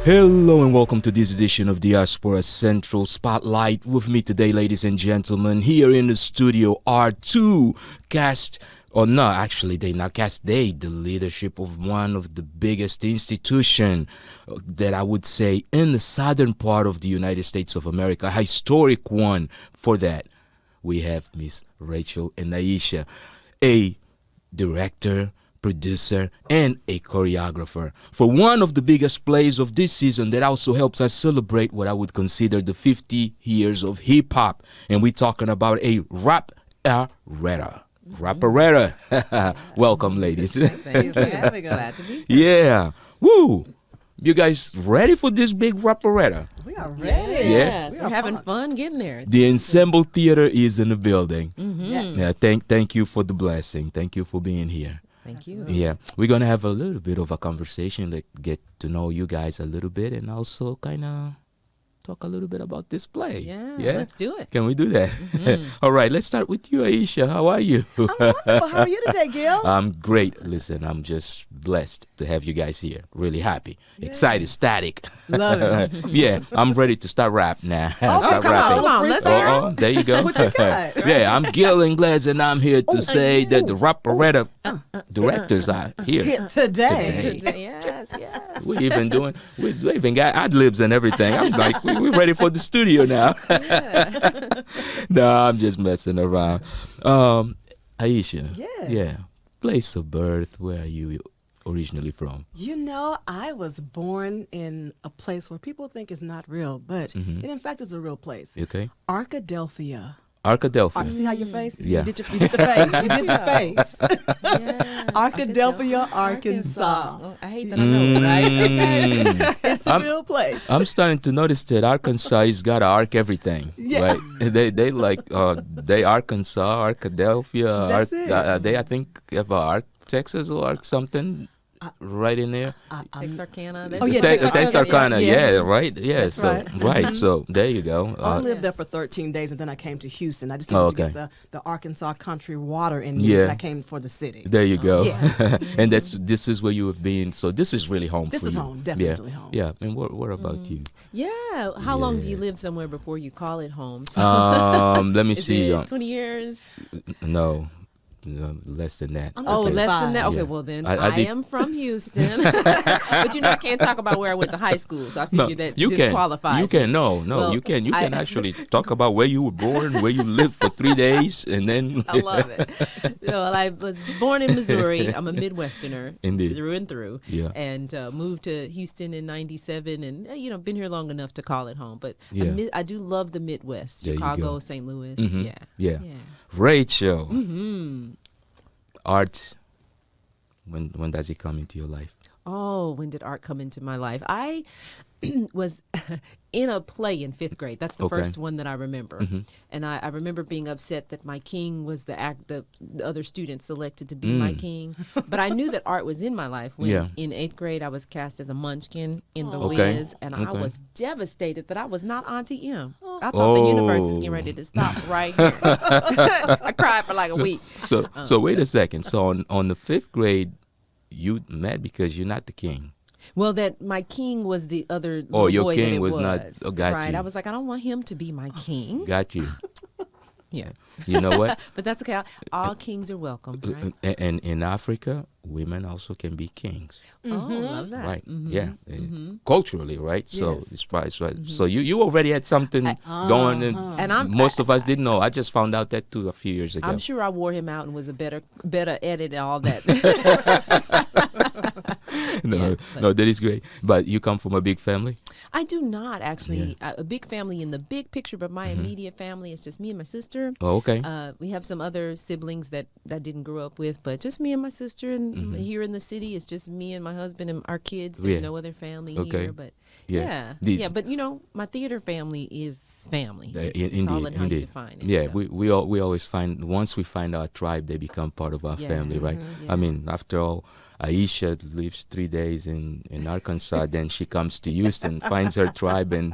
Hello and welcome to this edition of Diaspora Central Spotlight. With me today, ladies and gentlemen, here in the studio are two cast, or no, actually they not cast, the leadership of one of the biggest institution that I would say in the southern part of the United States of America, a historic one for that. We have Miss Rachel and Aisha, a director, producer, and a choreographer for one of the biggest plays of this season that also helps us celebrate what I would consider the 50 years of hip-hop. And we're talking about a Raparetta. Raparetta. Welcome, ladies. Thank you. We're glad to be here. Yeah. Woo. You guys ready for this big Raparetta? We are ready. Yeah. We're having fun getting there. The Ensemble Theater is in the building. Yes. Yeah, thank you for the blessing. Thank you for being here. Thank you. Yeah, we're gonna have a little bit of a conversation, like get to know you guys a little bit, and also kind of talk a little bit about this play. Yeah, yeah. let's do it. Can we do that? All right, let's start with you, Aisha. How are you? I'm wonderful. How are you today, Gil? I'm great. Listen, I'm just blessed to have you guys here. Really happy, excited, ecstatic. Love it. Yeah, I'm ready to start rap now. Oh, Start come rapping. on, let's hear Oh, there you go. What you got? Yeah, I'm Gil Ingles, and I'm here to say that the Raparetta directors are here Today. Yes, yes. We even got ad libs and everything. I'm like, we're ready for the studio now. No, I'm just messing around. Aisha. Yes. Yeah. Place of birth. Where are you originally from? You know, I was born in a place where people think is not real, but it in fact is a real place. Okay. Arkadelphia. Arkadelphia. See how your face? Yeah. You did the face. You did the face. Yeah. Arkadelphia, Arkansas. Oh, I hate that I know, right? It's a real place. I'm starting to notice that Arkansas has got to arc everything. Yeah. Right? They like they Arkansas, Arkadelphia, That's it. they I think have a Ark Texas or Ark something right in there. Texarkana. Oh, yeah, Texarkana. yeah. Yeah, right. Yeah, That's so right. So there you go. I lived there for 13 days, and then I came to Houston. I just needed to get the Arkansas country water in me, and I came for the city. There you go. Yeah. And this is where you have been. So this is really home This for is you. home, definitely home. Yeah. And what about you? Yeah. How long do you live somewhere before you call it home? So Let me is see. it 20 years? No, less than that. Oh, less than that? Okay, Yeah. well then, I I did- am from Houston. But I can't talk about where I went to high school, so I figured that you disqualifies can. You can. No, Well, you can. You I- can actually talk about where you were born, where you lived for 3 days, and then. I love it. Well, I was born in Missouri. I'm a Midwesterner Indeed. through and through. Yeah. And moved to Houston in '97, and been here long enough to call it home. But Yeah. I do love the Midwest, There you go. Chicago, St. Louis. Mhm. Yeah. Yeah. Rachel. Art. When does it come into your life? Oh, when did art come into my life? I was in a play in 5th grade. That's the Okay. first one that I remember. And I remember being upset that my king was the other students selected to be my king. But I knew that art was in my life when in 8th grade I was cast as a munchkin in The Okay. Wiz. And I Okay. was devastated that I was not Auntie M. I thought the universe is getting ready to stop right here. I cried for like a week. So wait a second. So on the 5th grade, you mad because you're not the king. Well, that my king was the other little Oh, your boy king that it was not- oh, got right. you. I was like, I don't want him to be my king. Got you. Yeah. You know what? But that's okay. All kings are welcome, right? And in Africa, women also can be kings. Oh, love that. Right. Yeah. Culturally, right? So Yes. it's right. So you already had something going, And most of us didn't know. I just found out that too a few years ago. I'm sure I wore him out and was a better at it and all that. No, that is great. But you come from a big family? I do not actually. A big family in the big picture, but my immediate family is just me and my sister. Oh, okay. We have some other siblings that I didn't grow up with, but just me and my sister. And here in the city, it's just me and my husband and our kids. There's no other family here. But but my theater family is family. It's all in how you define it. Yeah, so. we always find, once we find our tribe, they become part of our family, right? I mean, after all, Aisha lives 3 days in Arkansas. Then she comes to Houston, finds her tribe, and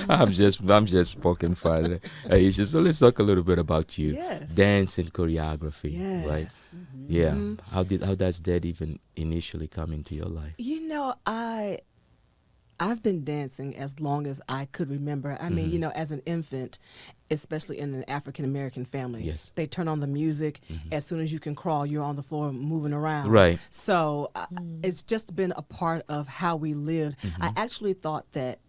I'm just poking fun. Aisha, so let's talk a little bit about you. Yes. Dance and choreography, right? Mm-hmm. Yeah. How does that even initially come into your life? You know, I've been dancing as long as I could remember. I mean, you know, as an infant, especially in an African-American family, yes, they turn on the music. As soon as you can crawl, you're on the floor moving around. Right. So it's just been a part of how we lived. I actually thought that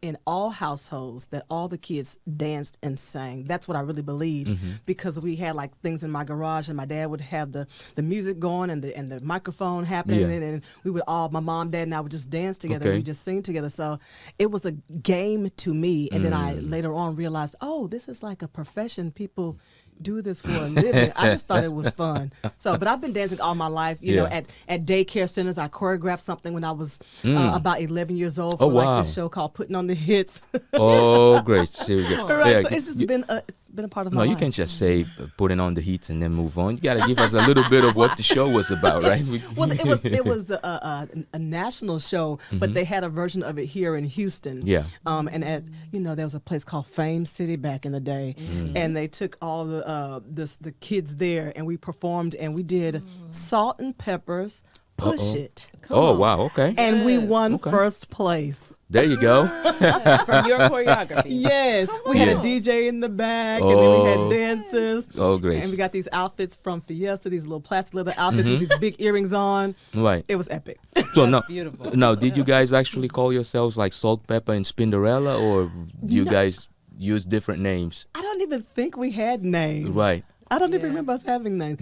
in all households that all the kids danced and sang. That's what I really believed, because we had like things in my garage, and my dad would have the music going and the microphone happening, and we would all, my mom, dad, and I would just dance together. Okay. We just sing together. So it was a game to me. And then I later on realized, oh, this is like a profession. People do this for a living. I just thought it was fun. So, but I've been dancing all my life. You know, at daycare centers, I choreographed something when I was about 11 years old for like this show called Putting on the Hits. Oh, great! Here we go. Right, so it's just been a part of my life. No, you can't just say putting on the heats and then move on. You got to give us a little bit of what the show was about, right? Well, it was a national show, but they had a version of it here in Houston. Yeah. And there was a place called Fame City back in the day, and they took all the kids there, and we performed, and we did Salt and Pepper's Push It. Oh, wow, okay. And we won first place. There you go. From your choreography. Yes. We had a DJ in the back, and then we had dancers. Oh, great. And we got these outfits from Fiesta, these little plastic leather outfits with these big earrings on. Right. It was epic. So beautiful. Now, did you guys actually call yourselves like Salt, Pepper, and Spinderella, or you guys use different names? I don't even think we had names. Right. I don't even remember us having names.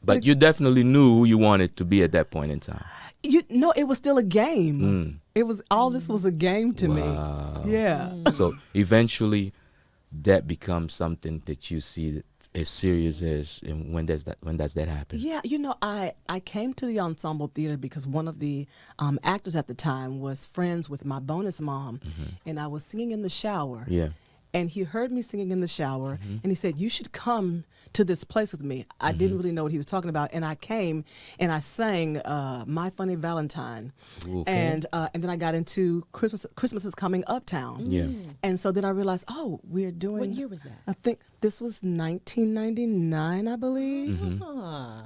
But you definitely knew who you wanted to be at that point in time. It was still a game. It was all this was a game to me. Yeah. So eventually, that becomes something that you see as serious as. And when does that happen? Yeah, I came to the ensemble theater because one of the actors at the time was friends with my bonus mom, and I was singing in the shower. Yeah. And he heard me singing in the shower, and he said, "You should come to this place with me." I didn't really know what he was talking about, and I came and I sang "My Funny Valentine," and then I got into Christmas is Coming Uptown. Yeah. And so then I realized, oh, we're doing. What year was that? I think this was 1999, I believe.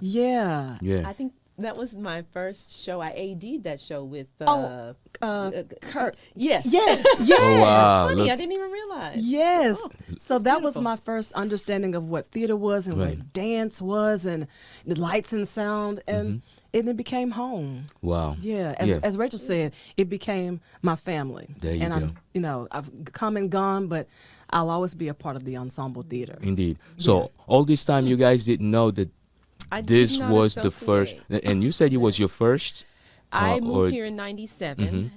Yeah. Yeah. I think that was my first show. I AD'd that show with Kurt. Yes. Yes. Oh, wow. Funny, Look. I didn't even realize. Yes. So that was beautiful. my first understanding of what theater was and what dance was and the lights and sound, and it became home. Wow. Yeah. As Rachel said, it became my family. There you go. I've come and gone, but I'll always be a part of the ensemble theater. Indeed. So all this time you guys didn't know that this was the first, and you said it was your first? I moved here in 97,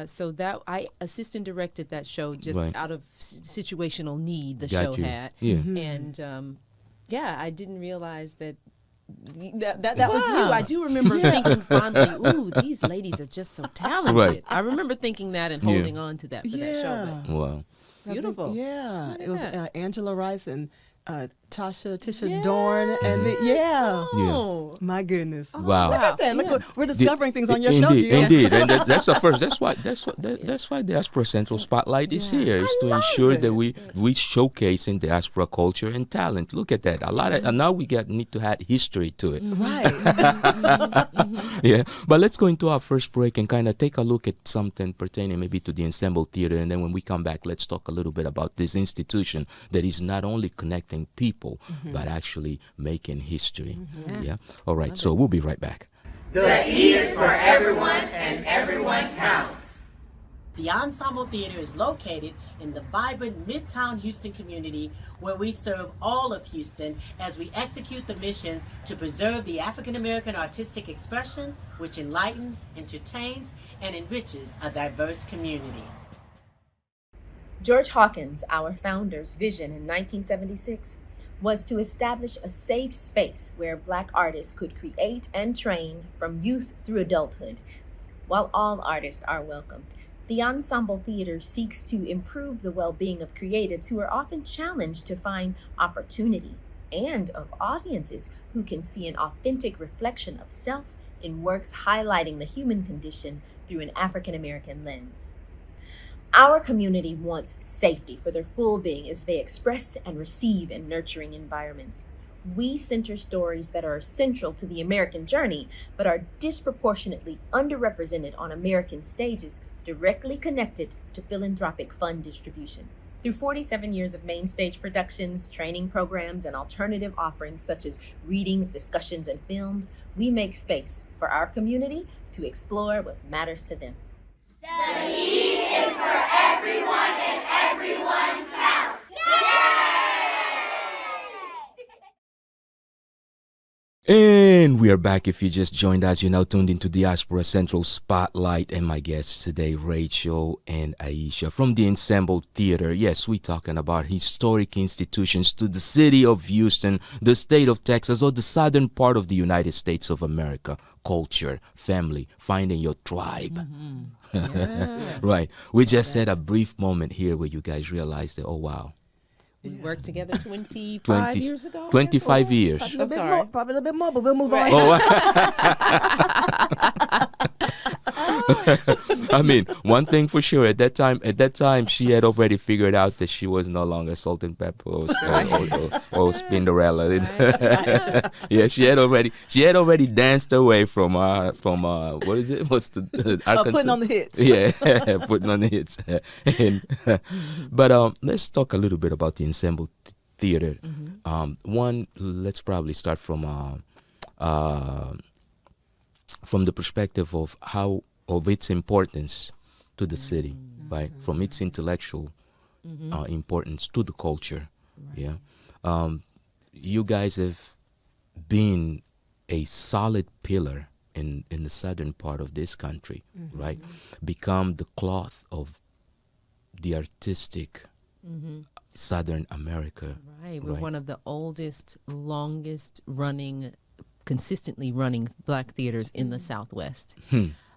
so that I assistant directed that show just out of situational need the show had. Yeah. And I didn't realize that was you. I do remember thinking fondly, ooh, these ladies are just so talented. Right. I remember thinking that and holding on to that for that show. But Wow. beautiful. It was Angela Rice and Tisha Dorn, and my goodness. Wow. Look at that. Look, we're discovering things on your show. Indeed. And that's the first. That's why Diaspora Central Spotlight is here. Is to ensure that we showcasing diaspora culture and talent. Look at that. A lot of now we need to add history to it. Right. Yeah. But let's go into our first break and kind of take a look at something pertaining maybe to the ensemble theater, and then when we come back, let's talk a little bit about this institution that is not only connecting people but actually making history. Yeah. All right. So we'll be right back. The E is for everyone, and everyone counts. The Ensemble Theater is located in the vibrant Midtown Houston community, where we serve all of Houston as we execute the mission to preserve the African American artistic expression, which enlightens, entertains, and enriches a diverse community. George Hawkins, our founder's vision in 1976, was to establish a safe space where Black artists could create and train from youth through adulthood. While all artists are welcomed, the Ensemble Theater seeks to improve the well-being of creatives who are often challenged to find opportunity, and of audiences who can see an authentic reflection of self in works highlighting the human condition through an African American lens. Our community wants safety for their full being as they express and receive in nurturing environments. We center stories that are central to the American journey, but are disproportionately underrepresented on American stages, directly connected to philanthropic fund distribution. Through 47 years of main stage productions, training programs, and alternative offerings such as readings, discussions, and films, we make space for our community to explore what matters to them. The heat is for everyone and everyone counts. And we are back. If you just joined us, you're now tuned into Diaspora Central Spotlight, and my guests today, Rachel and Aisha from the Ensemble Theater. Yes, we're talking about historic institutions to the city of Houston, the state of Texas, or the southern part of the United States of America. Culture, family, finding your tribe. Yes. Right. We just had a brief moment here where you guys realized that, oh, wow. We worked together 25 years ago. 25 years. Probably a little bit more, but we'll move on. Oh. I mean, one thing for sure, at that time, she had already figured out that she was no longer Salt and Pepper or Spinderella. Yeah, she had already danced away from what is it? What's the Arkansas? Putting on the hits. Yeah, putting on the hits. But let's talk a little bit about the Ensemble Theater. One, let's probably start from the perspective of its importance to the city, right? From its intellectual importance to the culture. Right. Yeah. You guys have been a solid pillar in the southern part of this country, right? Become the cloth of the artistic Southern America. Right. We're one of the oldest, longest running, consistently running black theaters in the Southwest.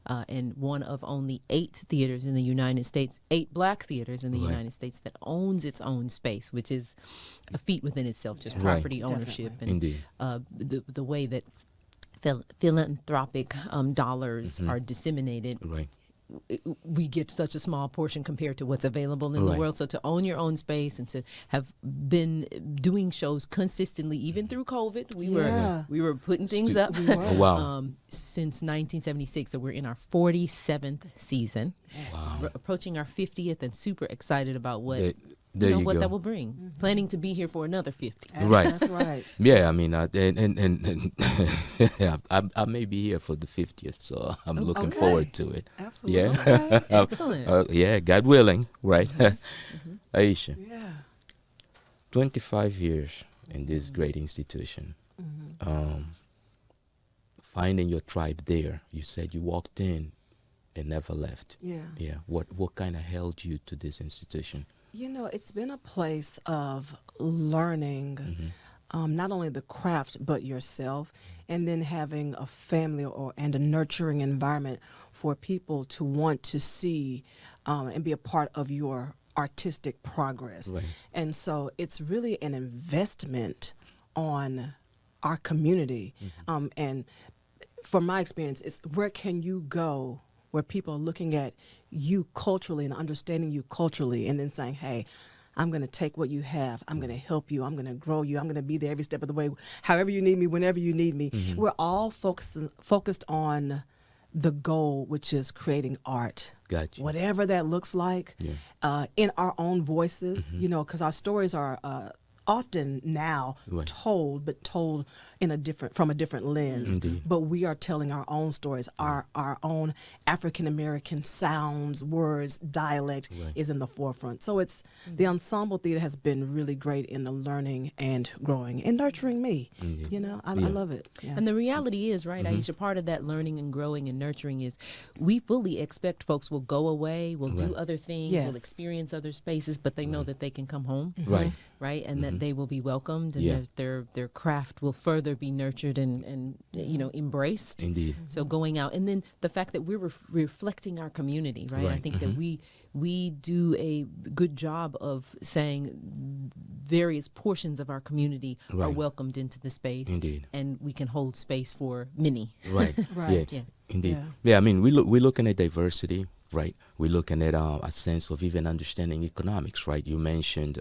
And one of only 8 theaters in the United States, 8 black theaters in the United States that owns its own space, which is a feat within itself, just property ownership. Definitely. And the way that philanthropic dollars are disseminated. Right. We get such a small portion compared to what's available in the world. So to own your own space and to have been doing shows consistently, even through COVID, we were putting things up. Oh, wow. Since 1976, so we're in our 47th season. Wow. We're approaching our 50th, and super excited about what that will bring. Planning to be here for another 50. Right. That's right. Yeah, I mean, and yeah, I may be here for the 50th, so I'm looking forward to it. Absolutely. Yeah. Okay. Excellent. Yeah, God willing, right? Aisha. Yeah. 25 years in this great institution. Finding your tribe there. You said you walked in and never left. Yeah. Yeah. What kind of held you to this institution? You know, it's been a place of learning not only the craft but yourself, and then having a family and a nurturing environment for people to want to see and be a part of your artistic progress. Right. And so it's really an investment on our community. And from my experience, it's where can you go where people are looking at you culturally and understanding you culturally, and then saying, hey, I'm going to take what you have. I'm going to help you. I'm going to grow you. I'm going to be there every step of the way, however you need me, whenever you need me. We're all focused on the goal, which is creating art. Gotcha. Whatever that looks like, in our own voices, you know, because our stories are often now told, but told in from a different lens. Indeed. But we are telling our own stories, our own African American sounds, words, dialect is in the forefront. So it's the Ensemble Theater has been really great in the learning and growing and nurturing me. Indeed. You know, I love it. Yeah. And the reality is, right, Aisha, part of that learning and growing and nurturing is we fully expect folks will go away, will do other things, will experience other spaces, but they know that they can come home. Right. And that they will be welcomed, and their craft will further together, be nurtured and embraced. Indeed. So going out, and then the fact that we're reflecting our community, right? I think that we do a good job of saying various portions of our community are welcomed into the space. Indeed. And we can hold space for many. Right. Right. Yeah. Indeed. Yeah. I mean, we're looking at diversity, right? We're looking at a sense of even understanding economics, right? You mentioned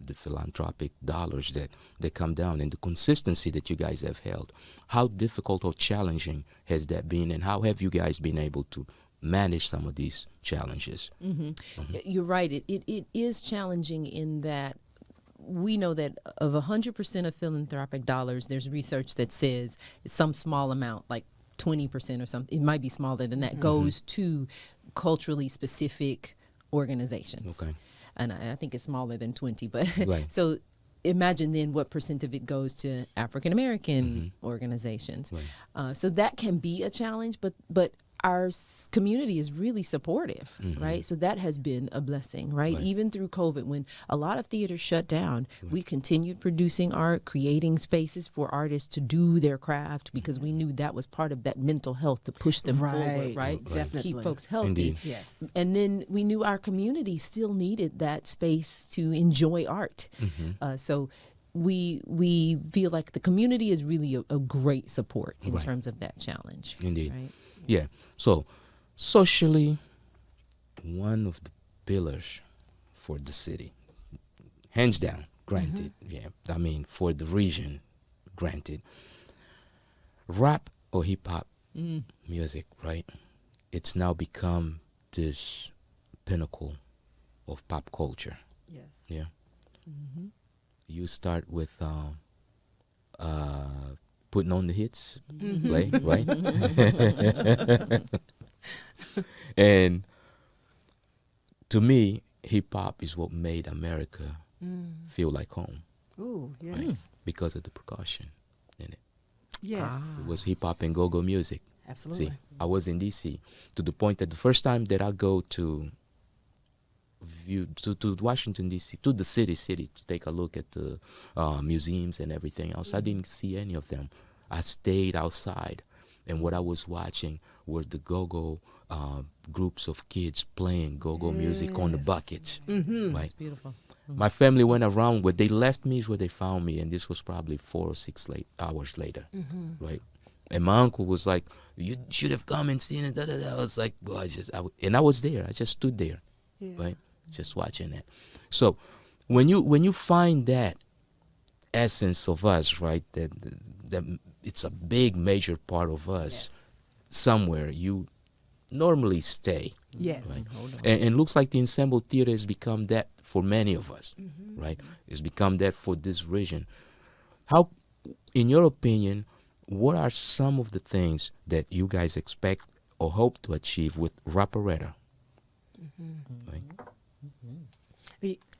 the philanthropic dollars that come down and the consistency that you guys have held. How difficult or challenging has that been, and how have you guys been able to manage some of these challenges? You're right. It is challenging in that we know that of 100% of philanthropic dollars, there's research that says some small amount, like 20% or something, it might be smaller than that, goes to culturally specific organizations. Okay. And I think it's smaller than 20, but so imagine then what percent of it goes to African American organizations. So that can be a challenge, but our community is really supportive, right? So that has been a blessing, right? Even through COVID, when a lot of theaters shut down, we continued producing art, creating spaces for artists to do their craft, because we knew that was part of that mental health to push them forward, right? Definitely. Keep folks healthy. Indeed. Yes. And then we knew our community still needed that space to enjoy art. So we feel like the community is really a great support in terms of that challenge. Indeed. Right? Yeah. So, socially, one of the pillars for the city, hands down, granted. Yeah. I mean, for the region, granted. Rap or hip hop music, right? It's now become this pinnacle of pop culture. Yes. Yeah. You start with putting on the hits, play, right? And to me, hip hop is what made America feel like home. Ooh, yes. Right? Because of the percussion in it. Yes. It was hip hop and go-go music. Absolutely. See, I was in DC to the point that the first time that I go to Washington DC, to the city to take a look at the museums and everything else, I didn't see any of them. I stayed outside, and what I was watching were the go-go groups of kids playing go-go music on the buckets. Right? That's beautiful. My family went around. Where they left me is where they found me, and this was probably 4 or 6 hours later, right? And my uncle was like, "You should have come and seen it." Da, da, da. I was like, "Well, I was there. I just stood there, right, just watching it." So, when you find that essence of us, right, that it's a big major part of us, somewhere you normally stay. Yes. Right? And looks like the ensemble theater has become that for many of us, right? It's become that for this region. How, in your opinion, what are some of the things that you guys expect or hope to achieve with Raparetta? Right?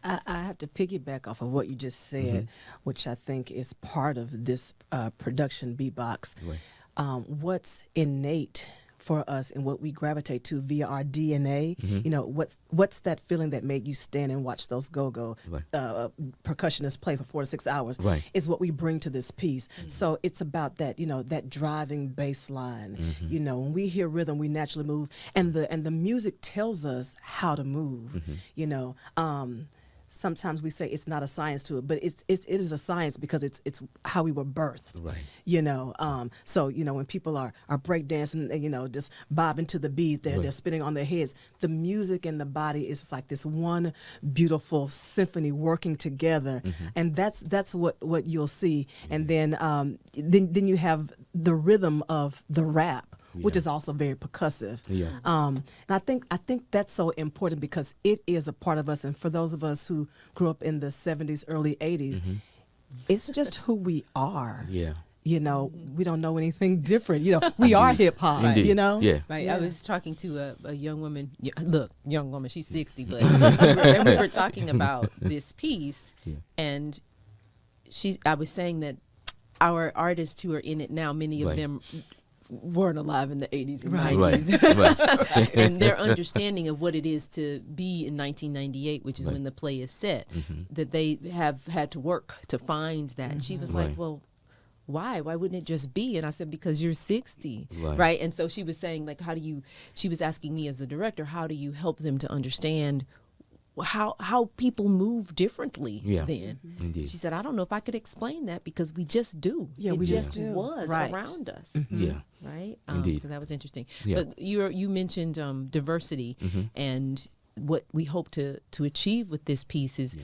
I have to piggyback off of what you just said, which I think is part of this production Beatbox. Right. What's innate for us and what we gravitate to via our DNA, you know, what's that feeling that made you stand and watch those go-go percussionists play for 4 to 6 hours, is what we bring to this piece. So it's about that, you know, that driving bass line. You know, when we hear rhythm, we naturally move, and the music tells us how to move. You know, sometimes we say it's not a science to it, but it is a science because it's how we were birthed. Right. You know, so you know when people are breakdancing and you know just bobbing to the beat, they're spinning on their heads. The music and the body is like this one beautiful symphony working together, and that's what you'll see. And then you have the rhythm of the rap, which is also very percussive. And I think that's so important because it is a part of us. And for those of us who grew up in the 70s, early 80s, it's just who we are. You know, we don't know anything different. You know, we are hip hop. You know, I was talking to a young woman. Look, young woman, she's 60, but and we were talking about this piece, and I was saying that our artists who are in it now, many of them weren't alive in the 80s and 90s. And their understanding of what it is to be in 1998, which is when the play is set, that they have had to work to find that. And she was like, well, why wouldn't it just be? And I said, because you're 60, right? And so she was saying, like, she was asking me as the director, how do you help them to understand how people move differently then? Indeed. She said, I don't know if I could explain that, because we just do. It just was around us. Right? Indeed. So that was interesting. But you mentioned diversity, and what we hope to achieve with this piece is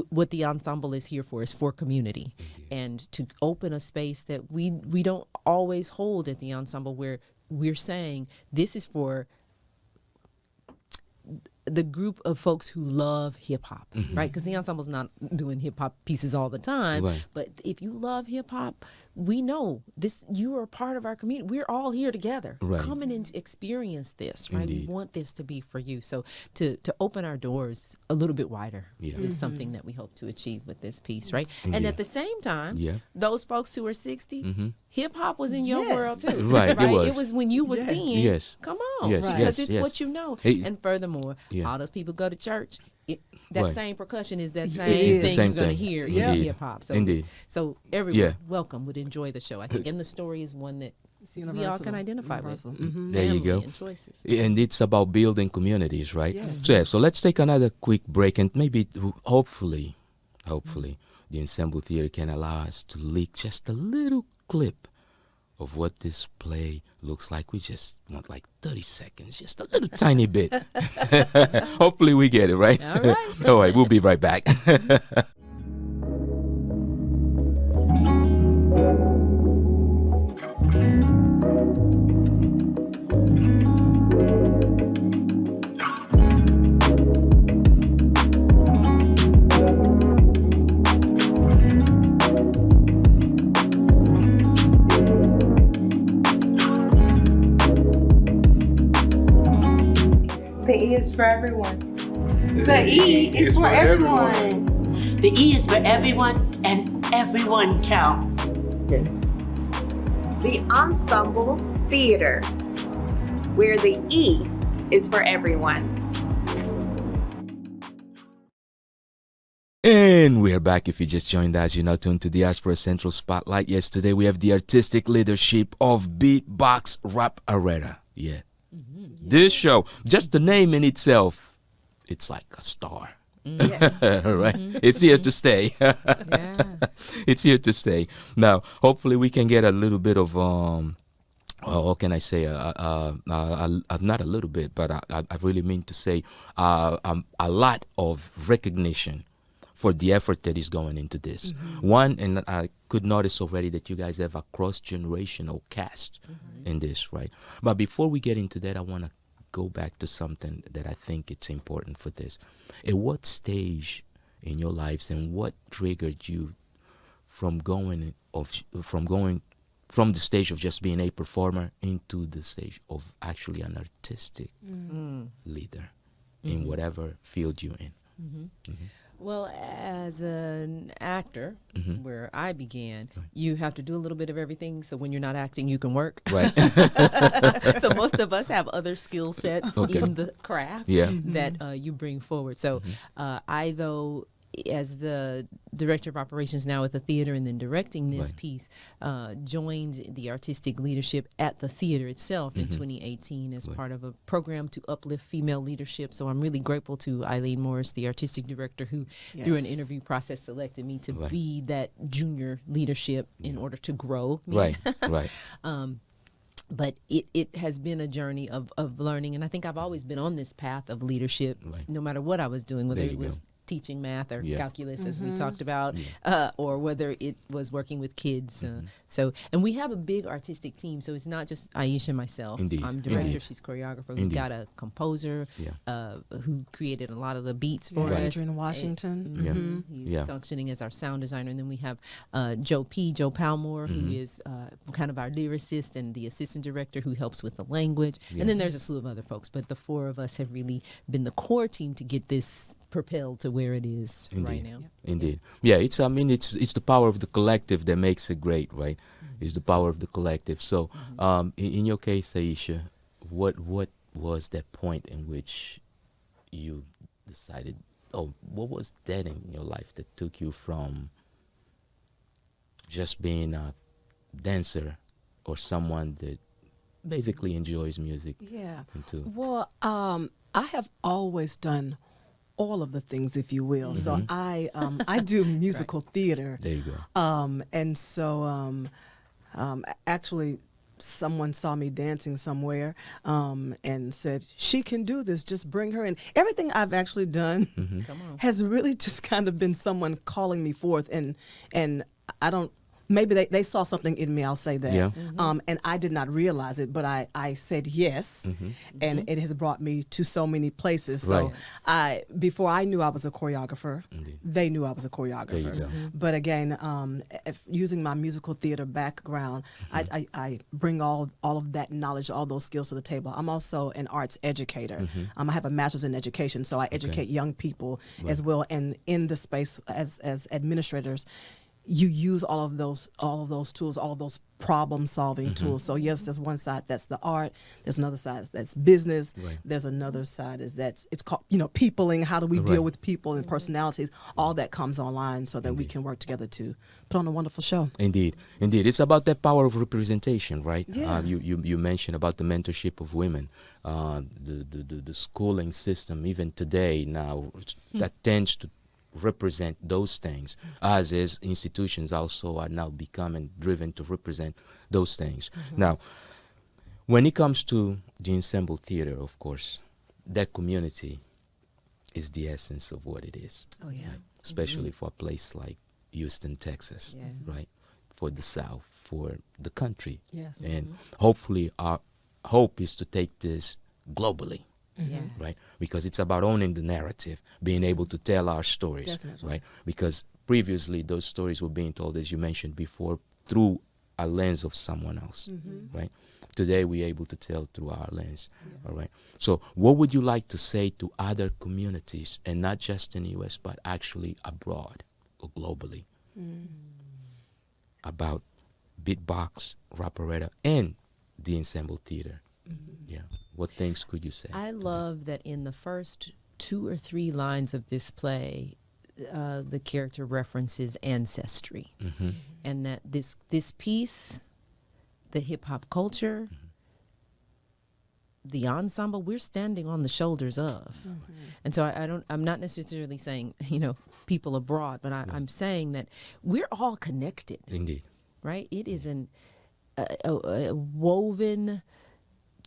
what the ensemble is here for, is for community, and to open a space that we don't always hold at the ensemble, where we're saying this is for the group of folks who love hip hop, right? Because the ensemble's not doing hip hop pieces all the time, but if you love hip hop, we know this. You are a part of our community. We're all here together. Come in and experience this, right? We want this to be for you. So to open our doors a little bit wider is something that we hope to achieve with this piece, right? And at the same time, those folks who are 60, hip hop was in your world too, right? It was when you was 10. Come on, because it's what you know. And furthermore, all those people go to church. That same percussion is that same thing you're going to hear in hip hop. So, so everyone welcome would enjoy the show, I think. And the story is one that we all can identify with. There you go. And choices. And it's about building communities, right? So let's take another quick break, and maybe, hopefully, the Ensemble Theater can allow us to leak just a little clip of what this play looks like. We just want like 30 seconds, just a little tiny bit. Hopefully we get it, right? All right. All right, we'll be right back. The E is for everyone. The E is for everyone. The E is for everyone, and everyone counts. The Ensemble Theater, where the E is for everyone. And we're back. If you just joined us, you're now tuned to Diaspora Central Spotlight. Yes, today we have the artistic leadership of Beatbox Raparetta. This show, just the name in itself, it's like a star. Right? It's here to stay. It's here to stay. Now, hopefully we can get a little bit of what can I say? Not a little bit, but I really mean to say a lot of recognition for the effort that is going into this. One, and I could notice already that you guys have a cross-generational cast in this, right? But before we get into that, I want to go back to something that I think it's important for this. At what stage in your lives, and what triggered you from from the stage of just being a performer into the stage of actually an artistic leader in whatever field you're in? Well, as an actor, where I began, you have to do a little bit of everything. So when you're not acting, you can work. Right. So most of us have other skill sets in the craft that you bring forward. So I, though, as the director of operations now at the theater and then directing this piece, joined the artistic leadership at the theater itself in 2018 as part of a program to uplift female leadership. So I'm really grateful to Eileen Morris, the artistic director, who through an interview process selected me to be that junior leadership in order to grow me. Right. But it has been a journey of learning, and I think I've always been on this path of leadership, no matter what I was doing, whether it was teaching math or calculus, as we talked about, or whether it was working with kids. And we have a big artistic team, so it's not just Aisha and myself. I'm director, she's choreographer. We've got a composer who created a lot of the beats for us. Adrian Washington. He's functioning as our sound designer. And then we have Joe Palmore, who is kind of our lyricist and the assistant director who helps with the language. And then there's a slew of other folks, but the four of us have really been the core team to get this propelled to where it is right now. Yeah, it's the power of the collective that makes it great, right? It's the power of the collective. So in your case, Aisha, what was that point in which you decided, what was that in your life that took you from just being a dancer or someone that basically enjoys music? Yeah. Too? Well, I have always done all of the things, if you will. So I do musical theater. There you go. And so actually someone saw me dancing somewhere and said, she can do this, just bring her in. Everything I've actually done has really just kind of been someone calling me forth, and I don't, maybe they saw something in me, I'll say that. Yeah. And I did not realize it, but I said yes, and it has brought me to so many places. So before I knew I was a choreographer, they knew I was a choreographer. There you go. But again, using my musical theater background, I bring all of that knowledge, all those skills to the table. I'm also an arts educator. I have a master's in education, so I educate young people as well. And in the space as administrators, you use all of those tools, all of those problem-solving tools. So yes, there's one side that's the art. There's another side that's business. There's another side it's called peopling. How do we deal with people and personalities? All that comes online so that we can work together to put on a wonderful show. Indeed. It's about that power of representation, right? Yeah. You mentioned about the mentorship of women, the schooling system even today now that tends to represent those things, as is institutions also are now becoming driven to represent those things. Now, when it comes to the ensemble theater, of course, that community is the essence of what it is. Oh yeah. Right? Especially for a place like Houston, Texas, right? For the South, for the country. Yes. And hopefully our hope is to take this globally. Right, because it's about owning the narrative, being able to tell our stories. Definitely. Right, because previously those stories were being told, as you mentioned before, through a lens of someone else. Right, today we're able to tell through our lens. All right, so what would you like to say to other communities, and not just in the U.S. but actually abroad or globally, about Beatbox, Raparetta, and the ensemble theater? Yeah. What things could you say? I love that in the first 2 or 3 lines of this play, the character references ancestry, and that this piece, the hip hop culture, the ensemble, we're standing on the shoulders of, and so I'm not necessarily saying people abroad, but I'm saying that we're all connected. Indeed. Right? It is a woven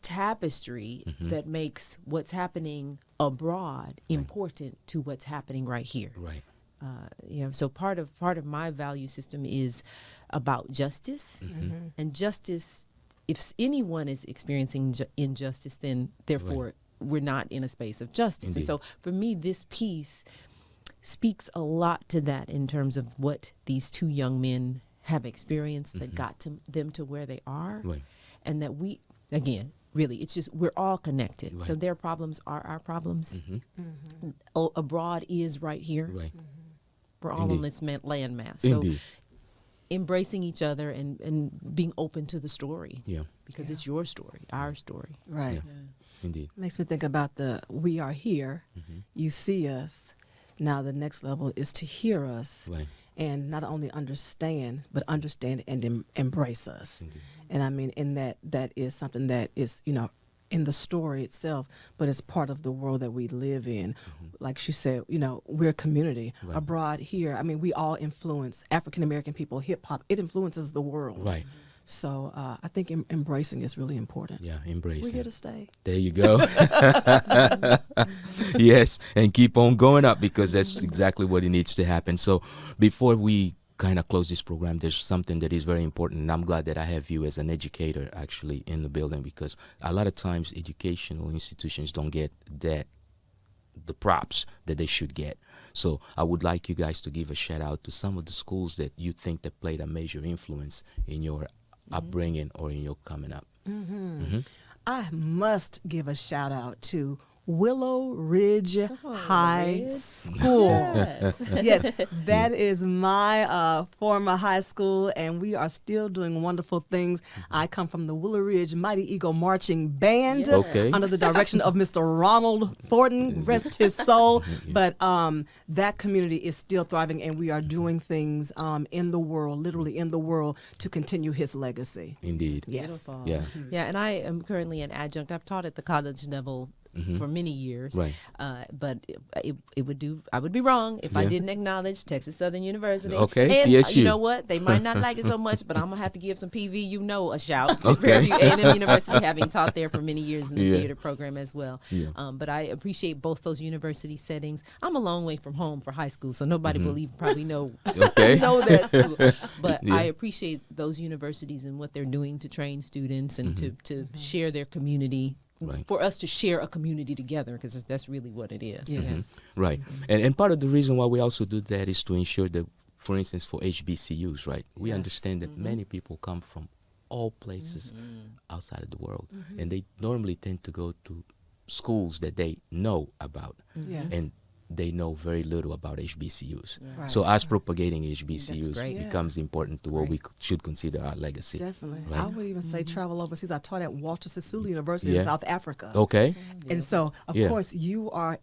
tapestry that makes what's happening abroad important to what's happening right here. Right. So part of my value system is about justice, and justice. If anyone is experiencing injustice, then therefore we're not in a space of justice. Indeed. And so for me, this piece speaks a lot to that in terms of what these 2 young men have experienced that got them to where they are, and that we, again, really, it's just we're all connected. So their problems are our problems. Abroad is right here. We're all on this landmass. So embracing each other and being open to the story. Because it's your story, our story. Right. Indeed. Makes me think about we are here, you see us. Now the next level is to hear us. And not only understand, but understand and embrace us. And I mean, in that is something that is, in the story itself, but it's part of the world that we live in. Like she said, we're a community. Abroad here, I mean, we all influence African American people, hip hop. It influences the world. Right. So I think embracing is really important. Yeah, embracing. We're here to stay. There you go. Yes, and keep on going up, because that's exactly what it needs to happen. So before we kind of close this program, there's something that is very important, and I'm glad that I have you as an educator actually in the building, because a lot of times educational institutions don't get the props that they should get. So I would like you guys to give a shout out to some of the schools that you think that played a major influence in your upbringing or in your coming up. I must give a shout out to Willow Ridge High School. Yes, that is my former high school, and we are still doing wonderful things. I come from the Willow Ridge Mighty Eagle Marching Band under the direction of Mr. Ronald Thornton, rest his soul. But that community is still thriving, and we are doing things in the world, literally in the world, to continue his legacy. Indeed. Yes. Beautiful. Yeah. Yeah, and I am currently an adjunct. I've taught at the college level for many years, Right. But I would be wrong if I didn't acknowledge Texas Southern University. Okay, and TSU. you know what? They might not like it so much, but I'm gonna have to give some PV, a shout. Okay. Fairview A&M University, having taught there for many years in the theater program as well. Yeah. But I appreciate both those university settings. I'm a long way from home for high school, so nobody will even probably know know that school. But I appreciate those universities and what they're doing to train students and to share their community. Right. For us to share a community together, because that's really what it is. Yes. Right. And part of the reason why we also do that is to ensure that, for instance, for HBCUs, right, we understand that many people come from all places outside of the world, and they normally tend to go to schools that they know about, and they know very little about HBCUs. Right. So us propagating HBCUs great. becomes important to what we should consider our legacy. Definitely. Right? I would even say travel overseas. I taught at Walter Sisulu University in South Africa. Okay. And so, of course, you are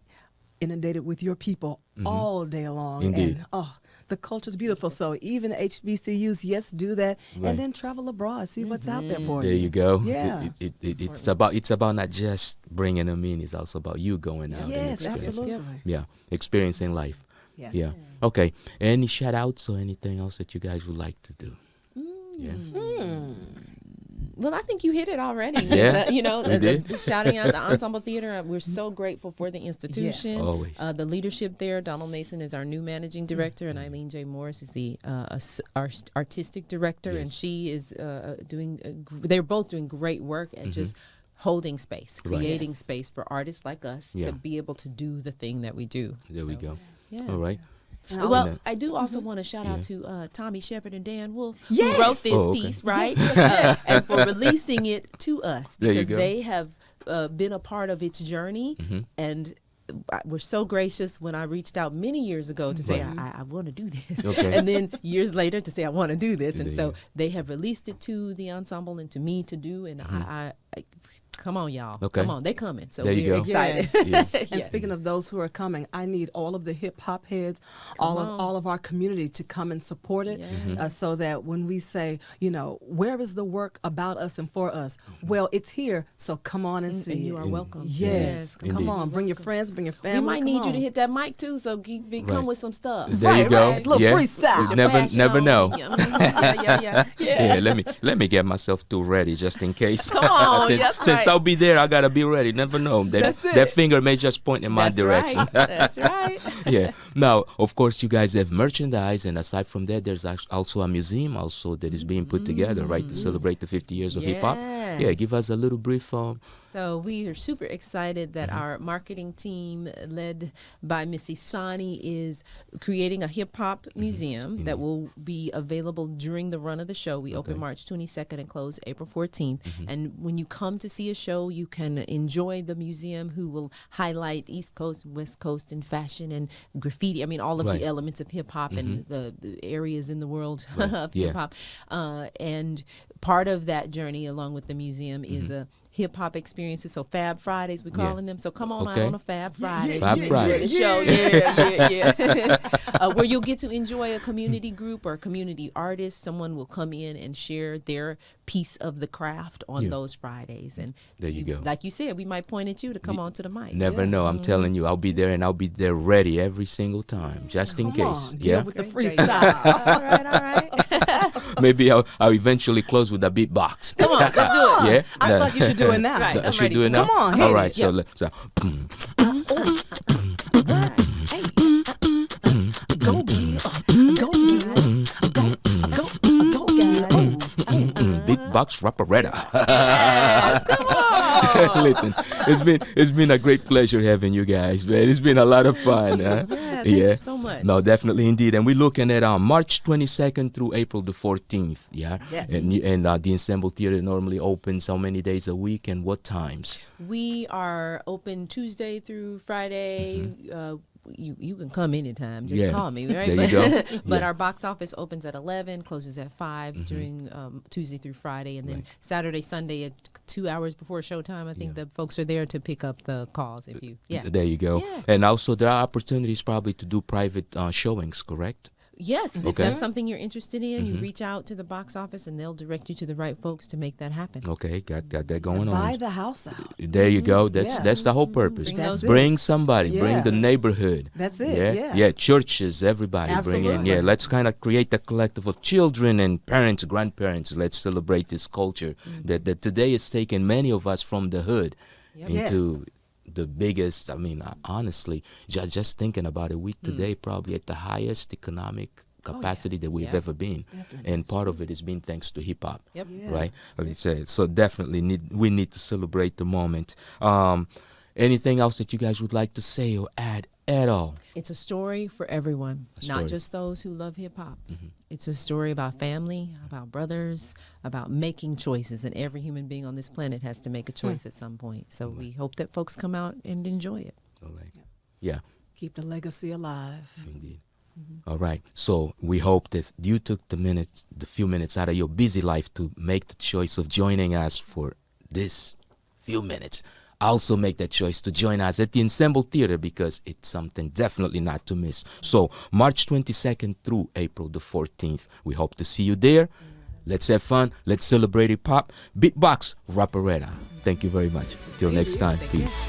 inundated with your people all day long. Indeed. And, the culture is beautiful. So even HBCUs, yes, do that. Right. And then travel abroad. See what's out there for There you. you go. Yeah. It's about not just bringing them in. It's also about you going out. and Yes, experiencing. absolutely. Yeah, experiencing life. Yes. Yeah. Okay. Any shout outs or anything else that you guys would like to do? Yeah. Well, I think you hit it already. Yeah, The shouting out the Ensemble Theater. We're so grateful for the institution. Yes. Always. The leadership there. Donald Mason is our new managing director, and Eileen J. Morris is the artistic director, and she is they're both doing great work at just holding space, creating space for artists like us to be able to do the thing that we do. There we go. Yeah. All right. Well, I do also want to shout out to Tommy Shepard and Dan Wolf, Yes! who wrote this piece, right? And for releasing it to us, because they have been a part of its journey, and were so gracious when I reached out many years ago to say, I want to do this. Okay. And then years later to say, I want to do this. And so they have released it to the ensemble and to me to do. And I come on, y'all. Okay. Come on. They're coming. So There you we're go. excited. Yeah. And speaking of those who are coming, I need all of the hip hop heads, all of our community to come and support it, so that when we say, where is the work about us and for us? Well, it's here. So come on and see. And you are welcome. Yes, Indeed. come on, bring your friends, bring your family. We might come need you to on. hit that mic too, so come with some stuff. There you go. Right. Little freestyle. Never know. Yeah. Let me get myself too ready just in case. Come on, since I'll be there, I gotta be ready. Never know. That finger may just point in my direction. Right. That's right. Yeah. Now, of course, you guys have merchandise, and aside from that, there's also a museum also that is being put together, right, to celebrate the 50 years of hip hop. Yeah. Give us a little brief. So we are super excited that our marketing team, led by Missy Shani, is creating a hip hop museum that will be available during the run of the show. We open March 22nd and close April 14th. And when you come to see a show, you can enjoy the museum, who will highlight East Coast, West Coast, and fashion and graffiti. I mean, all of the elements of hip hop and the areas in the world of hip hop. And part of that journey, along with the museum, is a hip hop experiences. So Fab Fridays, we calling them. So come on out on a Fab Friday. Fab Friday. The show, where you'll get to enjoy a community group or a community artist. Someone will come in and share their piece of the craft on those Fridays. And there you go. Like you said, we might point at you to come on to the mic. Never know. I'm telling you, I'll be there, and I'll be there ready every single time, just in case. Deal with the freestyle. All right. Maybe I'll eventually close with a beatbox. Come on, come do it. Yeah. I feel like you should do it now. Right, I I'm should ready. do it now. Come on, hit all right. it. So Go, Gil. Go, Gil. Go, Gil. Beatbox Raparetta. Yes, come on. Listen, it's been a great pleasure having you guys, man. It's been a lot of fun. Yeah, thank you so much. No, definitely indeed. And we're looking at March 22nd through April the 14th. Yeah. Yes. And the Ensemble Theater normally opens how many days a week and what times? We are open Tuesday through Friday. You can come anytime. Just call me, right? There you go. But our box office opens at 11, closes at 5 during Tuesday through Friday, and then Saturday, Sunday at 2 hours before showtime. I think the folks are there to pick up the calls. If you, There you go. Yeah. And also there are opportunities probably to do private showings, correct? Yes, if Okay. that's something you're interested in, you reach out to the box office and they'll direct you to the right folks to make that happen. Okay, got that going Buy on. the house out. There you go. That's the whole purpose. Bring those Bring somebody. Bring Yeah. the neighborhood. That's it, Yeah. yeah. Churches. Everybody bring in. Absolutely. Yeah. Let's kind of create a collective of children and parents, grandparents. Let's celebrate this culture that today is taking many of us from the hood into the biggest. I mean, honestly, just thinking about it, we today probably at the highest economic capacity that we've ever been. Definitely. And part of it has been thanks to hip hop. Yep. Yeah. Right? Let me say it. So definitely we need to celebrate the moment. Anything else that you guys would like to say or add at all? It's a story for everyone, story. not just those who love hip hop. It's a story about family, about brothers, about making choices, and every human being on this planet has to make a choice at some point. So we hope that folks come out and enjoy it. All right. Yeah, Keep the legacy alive. indeed. All right. So we hope that you took the few minutes out of your busy life to make the choice of joining us for this few minutes. Also make that choice to join us at the Ensemble Theater because it's something definitely not to miss. So March 22nd through April the 14th. We hope to see you there. Let's have fun. Let's celebrate hip hop. Beatbox Raparetta. Thank you very much. Till next time. Peace.